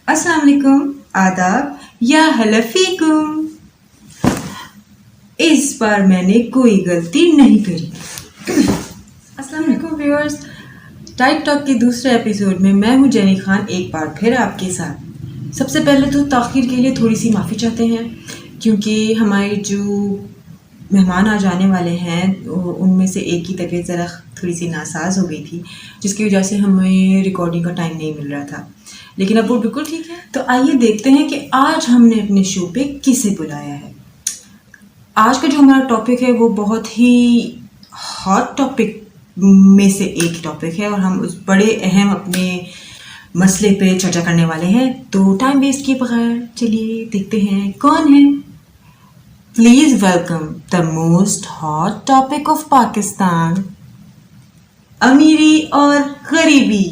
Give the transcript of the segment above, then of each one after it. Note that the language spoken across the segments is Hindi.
अस्सलाम वालेकुम, आदाब या हलफीकुम। इस बार मैंने कोई गलती नहीं करी। अस्सलाम वालेकुम व्यूअर्स, टाइट टॉक के दूसरे एपिसोड में मैं हूँ जेनी खान एक बार फिर आपके साथ। सबसे पहले तो ताख़ीर के लिए थोड़ी सी माफ़ी चाहते हैं क्योंकि हमारे जो मेहमान आ जाने वाले हैं उनमें से एक की तबीयत ज़रा थोड़ी सी नासाज हो गई थी, जिसकी वजह से हमें रिकॉर्डिंग का टाइम नहीं मिल रहा था, लेकिन अब वो बिल्कुल ठीक है। तो आइए देखते हैं कि आज हमने अपने शो पे किसे बुलाया है। आज का जो हमारा टॉपिक है वो बहुत ही हॉट टॉपिक में से एक टॉपिक है और हम उस बड़े अहम अपने मसले पे चर्चा करने वाले हैं। तो टाइम वेस्ट किए बगैर चलिए देखते हैं कौन है। Please welcome the most hot topic of Pakistan, अमीरी और गरीबी।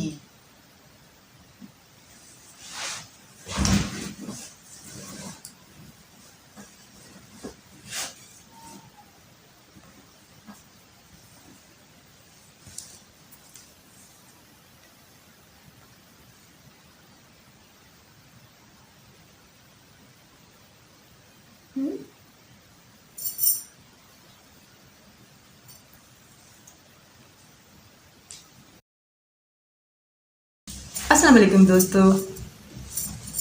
अस्सलाम वालेकुम दोस्तों।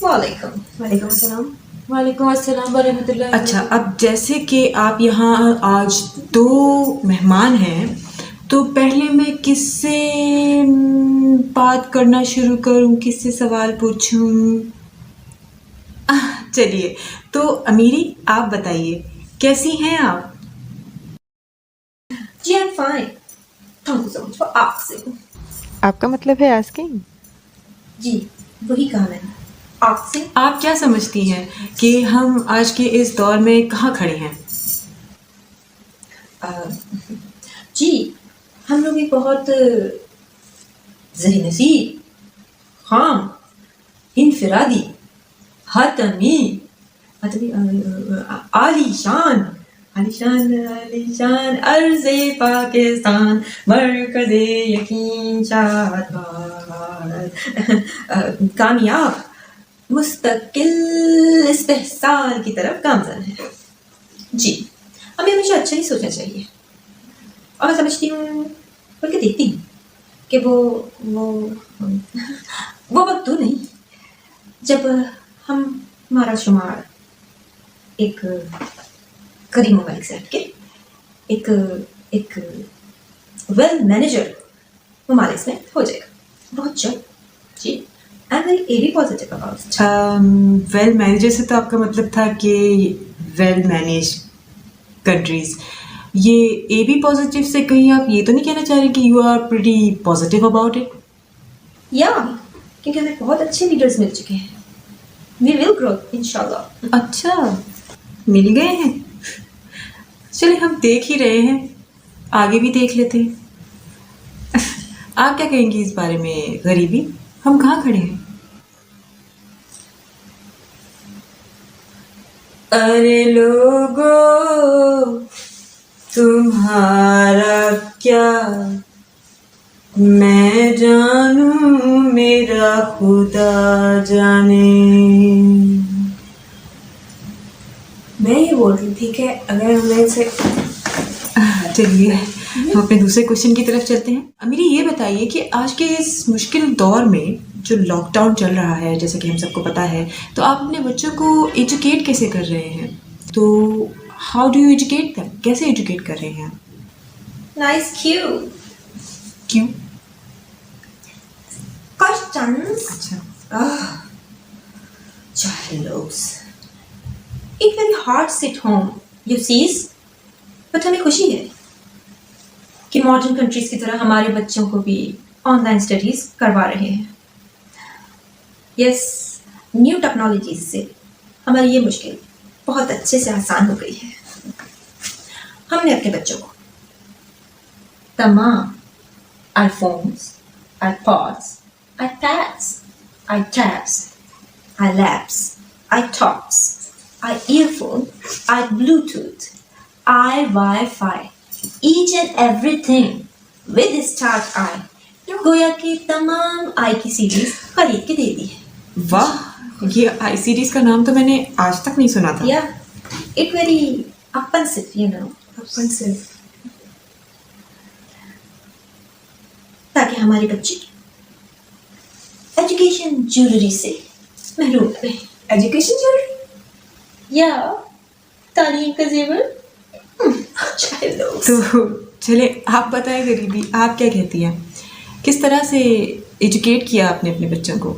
वालेकुम अस्सलाम। वालेकुम अस्सलाम वरहमतुल्लाह। अच्छा, अब जैसे कि आप यहाँ आज दो मेहमान हैं, तो पहले मैं किससे बात करना शुरू करूँ, किससे सवाल पूछूँ? चलिए, तो अमीरी आप बताइए कैसी हैं आप? जी I am fine, thank you so much for asking. आपका मतलब है आस्किंग? जी वही कहा मैंने, आस्किंग। आप क्या समझती हैं कि हम आज के इस दौर में कहाँ खड़े हैं? जी हम लोग एक बहुत ज़हनसीब, खाम, इनफरादी, हतमी, आलीशान आलीशान आलीशान अर्ज़े पाकिस्तान मरकज़े यकीन शाद कामयाब मुस्तकिल इस्तेहसाल की तरफ गामज़न है। जी हमें हमेशा अच्छा ही सोचना चाहिए और मैं समझती हूँ, बल्कि देखती हूँ कि वो वक्त तो नहीं जब हमारा शुमार एक करीम मलिक से हटके एक वेल मैनेजर ममालिक में हो जाएगा बहुत जल्द। जी I am very positive about. Well manager से तो आपका मतलब था कि वेल मैनेज कंट्रीज। ये ए बी पॉजिटिव से कहीं आप ये तो नहीं कहना चाह रहे कि you are pretty positive about it? या क्योंकि हमें बहुत अच्छे लीडर्स मिल चुके हैं, वी विल ग्रो इंशाल्लाह। अच्छा, मिल गए हैं। चलिए, हम देख ही रहे हैं, आगे भी देख लेते हैं। आप क्या कहेंगी इस बारे में? गरीबी, हम कहाँ खड़े हैं? अरे लोगो तुम्हारा क्या मैं जानूं, मेरा खुदा जाने। मैं ये बोल रही थी कि अगर हमें से चलिए हम अपने दूसरे क्वेश्चन की तरफ चलते हैं। अमीरी ये बताइए कि आज के इस मुश्किल दौर में जो लॉकडाउन चल रहा है, जैसे कि हम सबको पता है, तो आप अपने बच्चों को एजुकेट कैसे कर रहे हैं? तो how do you educate them? कैसे एजुकेट कर रहे हैं? नाइस क्यू क्यों? क्वेश्चंस। अच्छा, Childs. It very hard sit home, you sees. But हमें खुशी है कि मॉडर्न कंट्रीज की तरह हमारे बच्चों को भी ऑनलाइन स्टडीज करवा रहे हैं। यस, न्यू टेक्नोलॉजीज से हमारी ये मुश्किल बहुत अच्छे से आसान हो गई है। हमने अपने बच्चों को तमाम iPhones, iPods, iPads, iTabs, iLabs, iTalks, iEarphone, iBluetooth, iWi-Fi, each and everything with Start I, गोया की तमाम आई की सीरीज खरीद के दे दी है। वाह, ये सीरीज का नाम तो मैंने आज तक नहीं सुना था। Yeah, it very offensive, you know. Offensive. ताकि हमारे बच्चे एजुकेशन ज्वेलरी से महरूम रहे। Education jewellery? या तालीम का जेवर। चाहे लोग तो चले आप बताएं गरीबी, आप क्या कहती हैं, किस तरह से एजुकेट किया आपने अपने बच्चों को?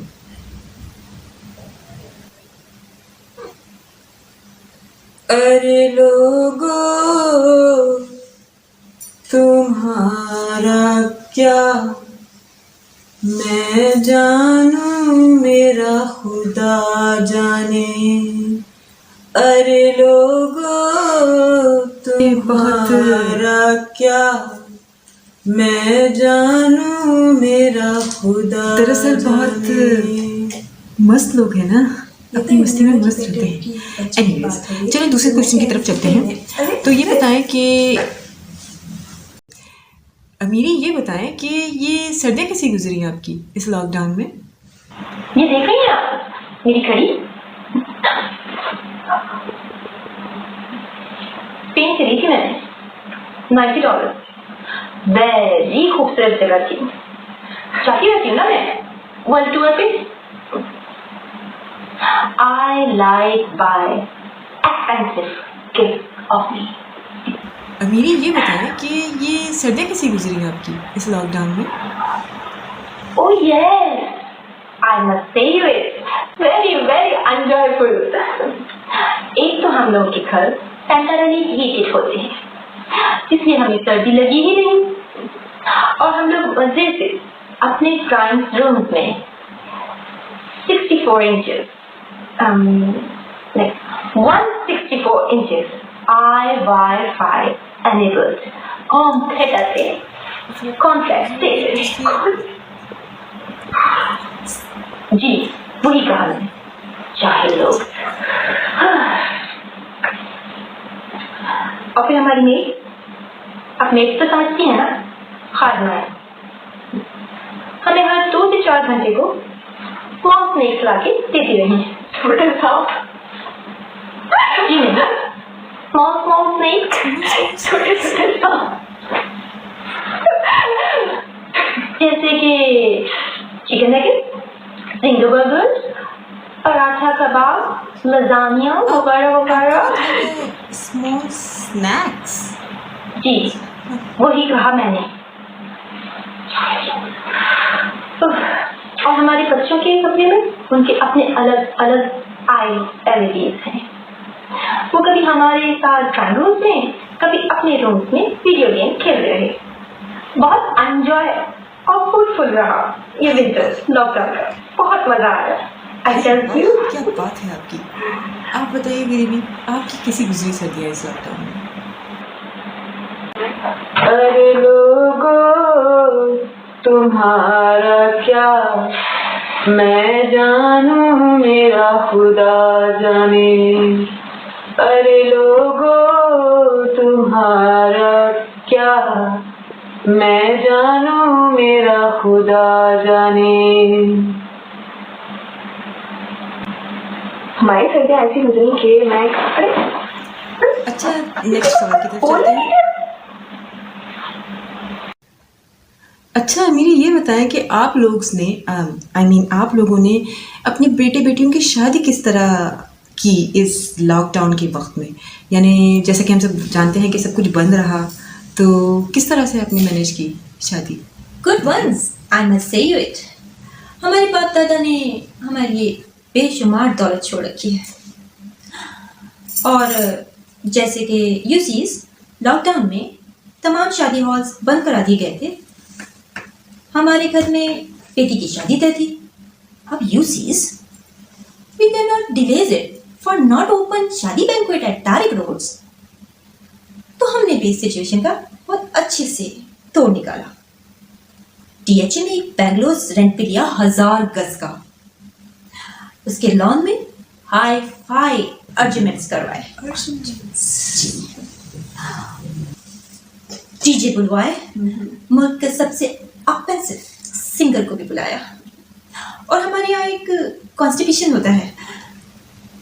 अरे लोगो तुम्हारा क्या मैं जानूं मेरा खुदा जाने। अरे लोगो तुम्हारा क्या मैं जानूं मेरा खुदा। दरअसल बहुत मस्त लोग हैं ना, अपनी मस्ती में मस्त रहते हैं। एनीवेज चलिए दूसरे क्वेश्चन की तरफ चलते हैं। तो ये बताएं कि अमीरी, ये बताएं कि ये सर्दियाँ कैसी गुजरी हैं आपकी इस लॉकडाउन में? ये देख रही हैं आप मेरी घड़ी? पेन करी थी मैंने, $90। वेरी खूबसूरत जगह थी, जाती रहती हूँ ना मैं वर्ल्ड टूर पे। I like buy expensive gifts of me. अमीरी, ये बताएं कि ये सर्दियाँ कैसी गुजरी हैं आपकी इस लॉकडाउन में? Oh yes, I must say you it's very enjoyable. एक तो हम लोगों के घर टेम्पररी हीटेड होते हैं, इसलिए हमें सर्दी लगी ही नहीं, और हम लोग मजे से अपने ड्राइंग रूम में 64 inches, like 164 inches I-Wi-Fi enabled home theatre से कॉन्ट्रैक्ट दे जी, वही कहा मैंने, चाहे लोग। और फिर हमारी मेड, आप मेड तो समझती हैं ना, खादमा है, हमें हर 2 से 4 घंटे को स्मॉल स्नैक्स ला के देती रही। छोटे सांप जी नहीं, स्मॉल स्नैक्स, छोटे छोटे सांप, जैसे कि chicken nugget, zinger burgers, paratha कबाब, लजानिया वगैरह वगैरह। Small snacks? जी, वही कहा मैंने। और हमारे बच्चों के कमरे में उनके अपने अलग अलग LEDs हैं। वो कभी हमारे साथ ड्राइंग रूम में, कभी अपने रूम्स में वीडियो गेम खेल रहे। बहुत एंजॉय और फुल रहा ये विंटर लॉकडाउन का, बहुत मजा आया। I tell you. क्या बात है आपकी। आप बताइए गरीबी, आपकी कैसी गुजरी सर्दियाँ इस लॉकडाउन में? अरे लोगों तुम्हारा क्या मैं जानूं मेरा खुदा जाने। अरे लोगों तुम्हारा क्या मैं जानूं मेरा खुदा जाने। हमारी सर्दियाँ ऐसी गुजरी कि मैं अच्छा, नेक्स्ट सवाल की तरफ चलते हैं। अच्छा अमीरी, ये बताएं कि आप लोगों ने अपने बेटे बेटियों की शादी किस तरह की इस लॉकडाउन के वक्त में? यानी जैसा कि हम सब जानते हैं कि सब कुछ बंद रहा, तो किस तरह से आपने मैनेज की शादी? Good ones, I must say you it. हमारे बाप दादा ने हमारे लिए बेशुमार दौलत छोड़ रखी है, और जैसे कि यूसीज लॉकडाउन में तमाम शादी हॉल्स बंद करा दिए गए थे, हमारे घर में बेटी की शादी तय थी। अब यूसीज we can not delays it for not open shaadi banquet at Tariq roads. तो हमने भी इस सिचुएशन का बहुत अच्छे से तोड़ निकाला। DHA में एक बैंगलोर रेंट पे लिया 1000 गज का, उसके लॉन में हाई फाई अर्जुमेंट्स करवाए, डीजे बुलवाए, मुल्क के सबसे एक्सपेंसिव सिंगर को भी बुलाया, और हमारे यहाँ एक कॉन्स्टिपेशन होता है।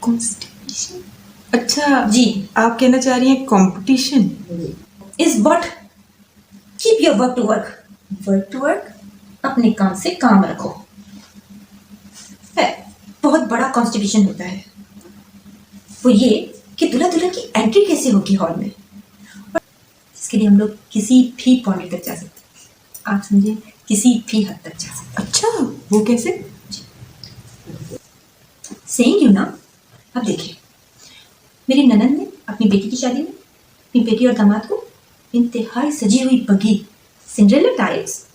कॉन्स्टिपेशन? अच्छा जी। आप कहना चाह रही हैं competition? Is what keep your work to work, अपने काम से काम रखो। है, बहुत बड़ा कॉन्स्टिट्यूशन होता है। वो ये कि दूल्हा दुल्हन की एंट्री कैसे होगी हॉल में, और इसके लिए हम लोग किसी भी पॉइंट तक जा सकते हैं। आप समझे, किसी भी हद तक जा सकते अच्छा वो कैसे? हैं। सेइंग यू ना, अब देखिए, मेरी ननद ने अपनी बेटी की शादी में अपनी बेटी और दामाद को इंतहाई सजी हुई बगी सिंड्रेला टाइप्स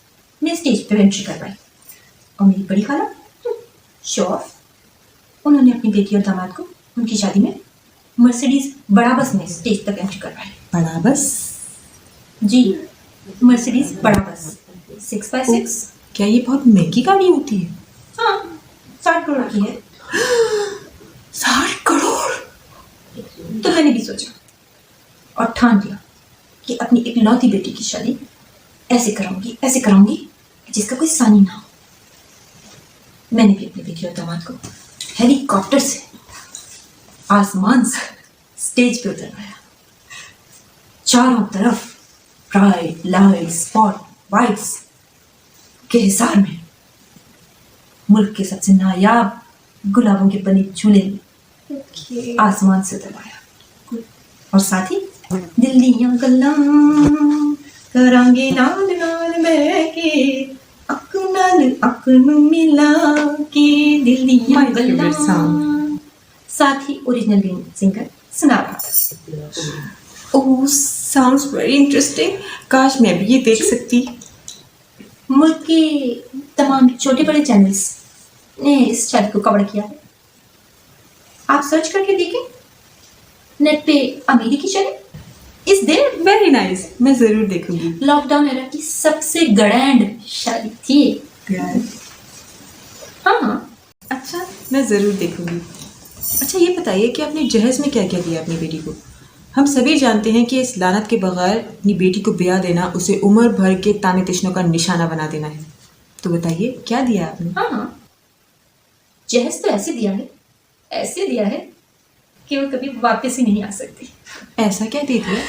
में स्टेज पर एंट्री करवाई। और मेरी बड़ी खाला शो ऑफ, उन्होंने अपनी बेटी और दामाद को उनकी शादी में मर्सिडीज बड़ा बस में स्टेज तक एंट्री करवाई। बड़ा बस? जी, मर्सिडीज बड़ा बस 6x6। क्या ये बहुत महंगी गाड़ी होती है? हाँ, 60 करोड़ की है। 60 करोड़? तो मैंने भी सोचा और ठान लिया कि अपनी इकलौती बेटी की शादी ऐसे कराऊंगी जिसका कोई सानी ना हो। मैंने भी अपनी बेटी और दामाद को हेलीकॉप्टर से आसमान से स्टेज पे उतरवाया। चारों तरफ ब्राइट लाइट स्पॉट वाइट्स के हिसार में मुल्क के सबसे नायाब गुलाबों के बने झूले में आसमान से उतरवाया। और साथ ही दिल्लियां गल्लां करांगे नाल नाल बैके अक नाल अक नू मिला के दिल्लियां My favorite गल्लां। song. साथ ही ओरिजिनल सिंगर सुना रहा था। ओह साउंड्स वेरी इंटरेस्टिंग। काश मैं भी ये देख सकती। मुल्क के तमाम छोटे बड़े चैनल्स ने इस शादी को कवर किया है। आप सर्च करके देखें नेट पे अमीरी की शादी इस देर वेरी नाइस, मैं जरूर देखूंगी। लॉकडाउन एरा की सबसे ग्रैंड शादी थी। हाँ, अच्छा मैं जरूर देखूंगी। अच्छा ये बताइए कि आपने जहेज में क्या क्या दिया अपनी बेटी को? हम सभी जानते हैं कि इस लानत के बगैर अपनी बेटी को ब्याह देना उसे उम्र भर के ताने तिश्नों का निशाना बना देना है। तो बताइए क्या दिया आपने? हाँ, जहेज तो ऐसे दिया है कि वो कभी वापस ही नहीं आ सकती। ऐसा क्या दे दिया?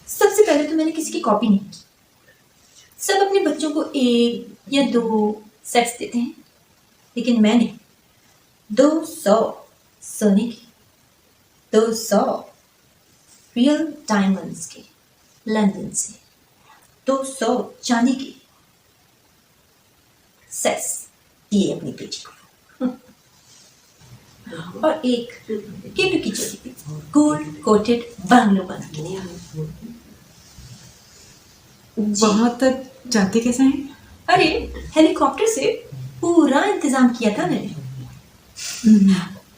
सबसे पहले तो मैंने किसी की कॉपी नहीं की। सब अपने बच्चों को 1 या 2 सेट्स देते हैं, लेकिन मैंने 200 सोने के, 200 रियल डायमंड्स के लंदन से, 200 चांदी के सेट्स दिए अपनी बेटी को। और एक केटू की चोटी पे गोल्ड कोटेड बंगलो बना के दिया। वहां तक जाते कैसे हैं? अरे हेलीकॉप्टर से पूरा इंतजाम किया था मैंने।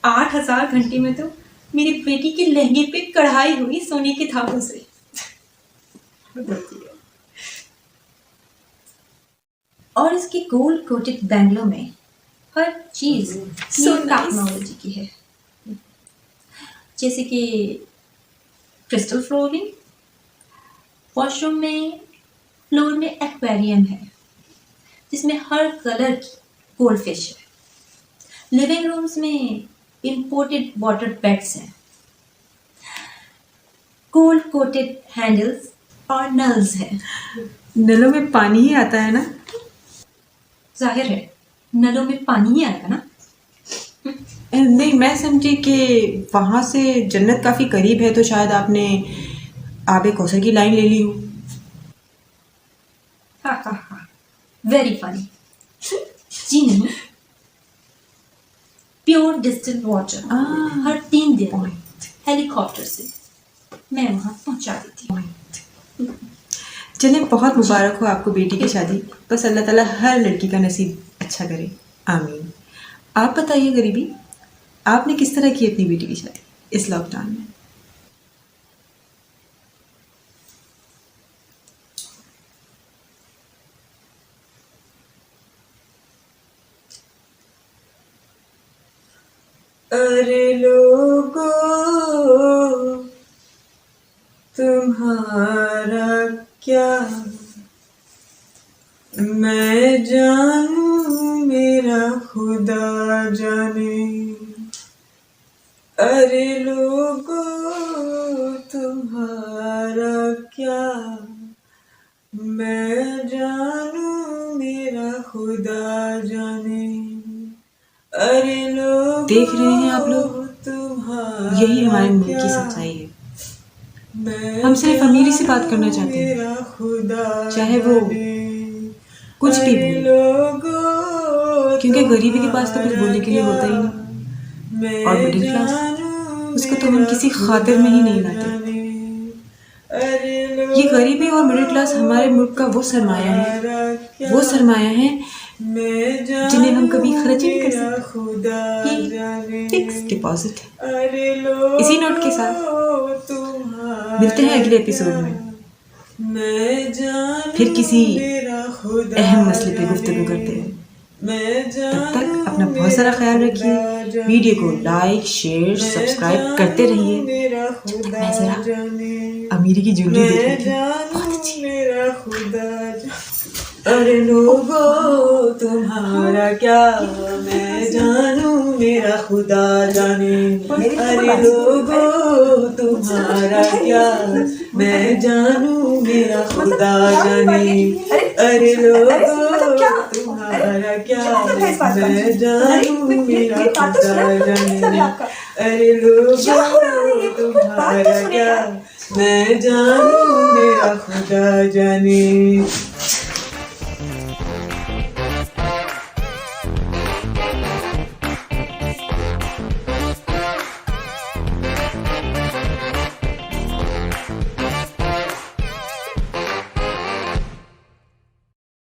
8000 घंटे में तो मेरी बेटी के लहंगे पे कढ़ाई हुई सोने के धागों से। और इसकी गोल्ड कोटेड बैंगलो में हर चीज So nice. टेक्नोलॉजी की है, जैसे कि क्रिस्टल फ्लोरिंग, वॉशरूम में फ्लोर में एक्वेरियम है जिसमें हर कलर की गोल्ड फिश है। लिविंग रूम्स में इंपोर्टेड वाटर बेड्स हैं, गोल्ड कोटेड हैंडल्स और नल्स हैं। नलों में पानी ही आता है ना? जाहिर है नलों में पानी ही आएगा ना। नहीं मैं समझी कि वहां से जन्नत काफी करीब है तो शायद आपने आबे कौसर की लाइन ले ली हो। हा, वेरी फनी। जी नहीं, प्योर डिस्टिल्ड वाटर हर 3 दिन हेलीकॉप्टर से मैं वहां पहुंचा देती हूँ। चलें, बहुत मुबारक हो आपको बेटी की शादी। बस अल्लाह ताला हर लड़की का नसीब अच्छा करे, आमीन। आप बताइए गरीबी, आपने किस तरह की अपनी बेटी की शादी इस लॉकडाउन में? अरे लोगो तुम्हारा क्या, मैं जानूं मेरा जाने। अरे लोगों तुम्हारा क्या मैं जानूं मेरा खुदा जाने। अरे लोगों देख रहे हैं आप लोग, तुम्हारा यही हमारे मुल्क की क्या सच्चाई है। हम सिर्फ अमीरी से बात करना चाहते हैं, मेरा खुदा चाहे वो कुछ भी बोले, क्योंकि गरीबी के पास तो कुछ बोलने के लिए होता ही नहीं। और मिडिल क्लास, उसको तो हम किसी खातिर में ही नहीं लाते। ये गरीबी और मिडिल क्लास हमारे मुल्क का वो सरमाया है जिन्हें हम कभी खर्च ही नहीं कर सकते। ये फिक्स डिपॉजिट है। इसी नोट के साथ मिलते हैं अगले एपिसोड में, फिर किसी अहम मसले पे गुफ्तगू करते हैं। तब तक अपना बहुत सारा ख्याल रखिए। वीडियो को लाइक, शेयर, सब्सक्राइब करते रहिए। जब तक मैं जरा अमीरी की ज्वेलरी देख रही थी, बहुत अच्छी। अरे लोगों तुम्हारा क्या मैं जानूं मेरा खुदा जाने। अरे लोगों तुम्हारा क्या मैं जानूं मेरा खुदा जाने। अरे लोगों तुम्हारा क्या मैं जानूं मेरा खुदा जाने। अरे लोगों तुम्हारा क्या मैं जानूं मेरा खुदा जाने।